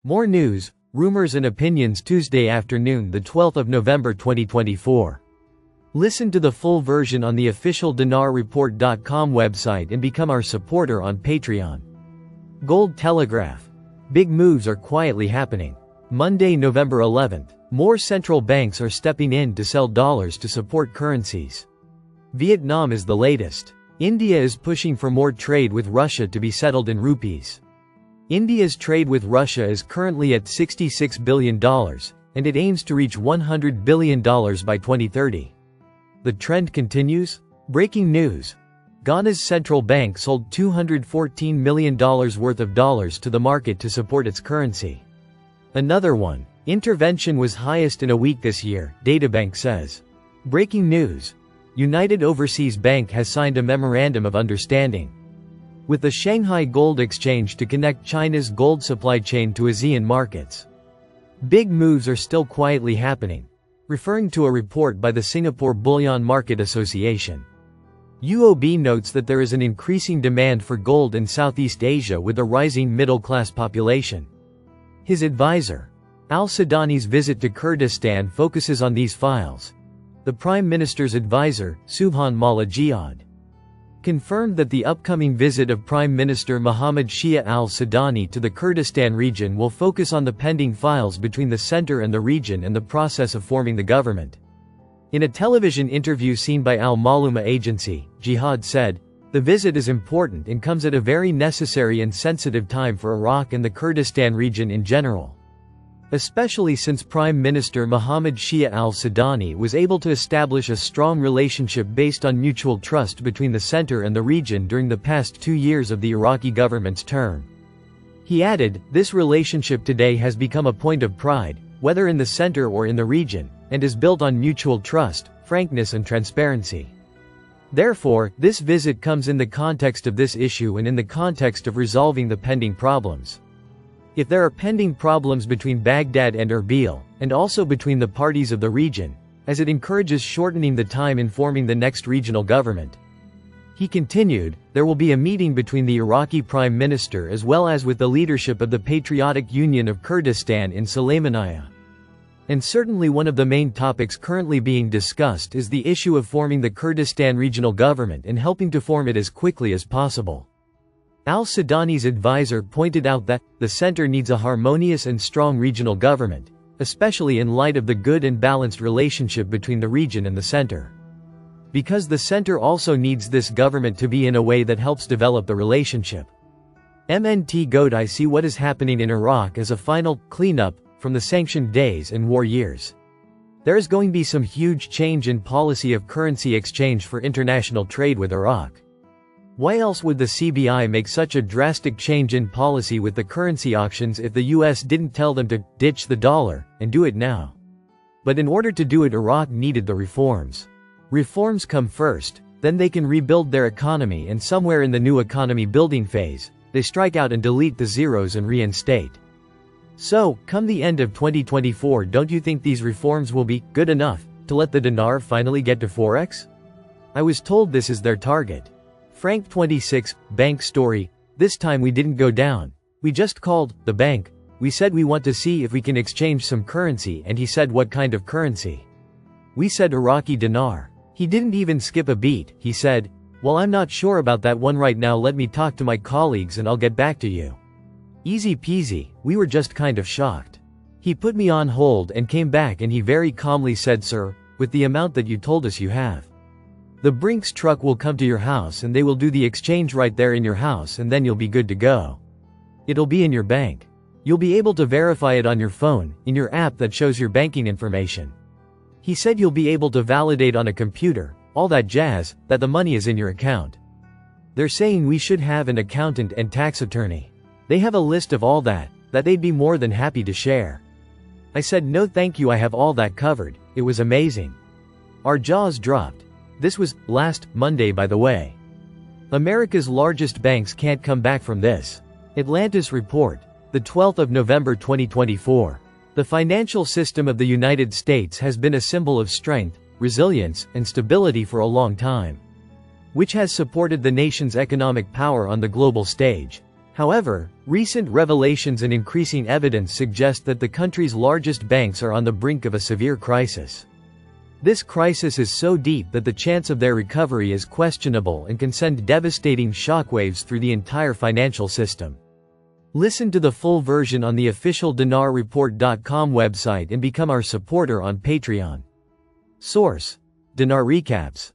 More news, rumors and opinions Tuesday afternoon, the 12th of November 2024. Listen to the full version on the official dinarreport.com website and become our supporter on Patreon. Gold Telegraph. Big moves are quietly happening. Monday, November 11th. More central banks are stepping in to sell dollars to support currencies. Vietnam is the latest. India is pushing for more trade with Russia to be settled in rupees. India's trade with Russia is currently at $66 billion, and it aims to reach $100 billion by 2030. The trend continues? Breaking news. Ghana's central bank sold $214 million worth of dollars to the market to support its currency. Another one. Intervention was highest in a week this year, Databank says. Breaking news. United Overseas Bank has signed a memorandum of understanding with the Shanghai Gold Exchange to connect China's gold supply chain to ASEAN markets. Big moves are still quietly happening, referring to a report by the Singapore Bullion Market Association. UOB notes that there is an increasing demand for gold in Southeast Asia with a rising middle-class population. His advisor, Al-Sudani's visit to Kurdistan focuses on these files. The Prime Minister's advisor, Subhan Mala Jihad, confirmed that the upcoming visit of Prime Minister Mohammed Shia al-Sudani to the Kurdistan region will focus on the pending files between the center and the region and the process of forming the government. In a television interview seen by Al-Maluma agency, Jihad said, "The visit is important and comes at a very necessary and sensitive time for Iraq and the Kurdistan region in general. Especially since Prime Minister Mohammed Shia al-Sudani was able to establish a strong relationship based on mutual trust between the center and the region during the past 2 years of the Iraqi government's term." He added, "This relationship today has become a point of pride, whether in the center or in the region, and is built on mutual trust, frankness and transparency. Therefore, this visit comes in the context of this issue and in the context of resolving the pending problems. If there are pending problems between Baghdad and Erbil, and also between the parties of the region, as it encourages shortening the time in forming the next regional government." He continued, "There will be a meeting between the Iraqi Prime Minister as well as with the leadership of the Patriotic Union of Kurdistan in Sulaymaniyah. And certainly one of the main topics currently being discussed is the issue of forming the Kurdistan regional government and helping to form it as quickly as possible." Al-Sudani's advisor pointed out that, the center needs a harmonious and strong regional government, especially in light of the good and balanced relationship between the region and the center. Because the center also needs this government to be in a way that helps develop the relationship. MNT Goat I see what is happening in Iraq as a final cleanup from the sanctioned days and war years. There is going to be some huge change in policy of currency exchange for international trade with Iraq. Why else would the CBI make such a drastic change in policy with the currency auctions if the US didn't tell them to ditch the dollar and do it now? But in order to do it, Iraq needed the reforms. Reforms come first, then they can rebuild their economy, and somewhere in the new economy building phase, they strike out and delete the zeros and reinstate. So, come the end of 2024, don't you think these reforms will be good enough to let the dinar finally get to 4x? I was told this is their target. Frank 26, bank story. This time we didn't go down. We just called the bank. We said we want to see if we can exchange some currency, and he said what kind of currency? We said Iraqi dinar. He didn't even skip a beat. He said, "Well, I'm not sure about that one right now, let me talk to my colleagues and I'll get back to you." Easy peasy. We were just kind of shocked. He put me on hold and came back and he very calmly said, "Sir, with the amount that you told us you have, the Brinks truck will come to your house and they will do the exchange right there in your house, and then you'll be good to go. It'll be in your bank. You'll be able to verify it on your phone, in your app that shows your banking information." He said you'll be able to validate on a computer, all that jazz, that the money is in your account. They're saying we should have an accountant and tax attorney. They have a list of all that they'd be more than happy to share. I said no thank you, I have all that covered. It was amazing. Our jaws dropped. This was last Monday, by the way. America's largest banks can't come back from this. Atlantis report. The 12th of November 2024. The financial system of the United States has been a symbol of strength, resilience, and stability for a long time, which has supported the nation's economic power on the global stage. However, recent revelations and increasing evidence suggest that the country's largest banks are on the brink of a severe crisis. This crisis is so deep that the chance of their recovery is questionable and can send devastating shockwaves through the entire financial system. Listen to the full version on the official dinarreport.com website and become our supporter on Patreon. Source: Dinar Recaps.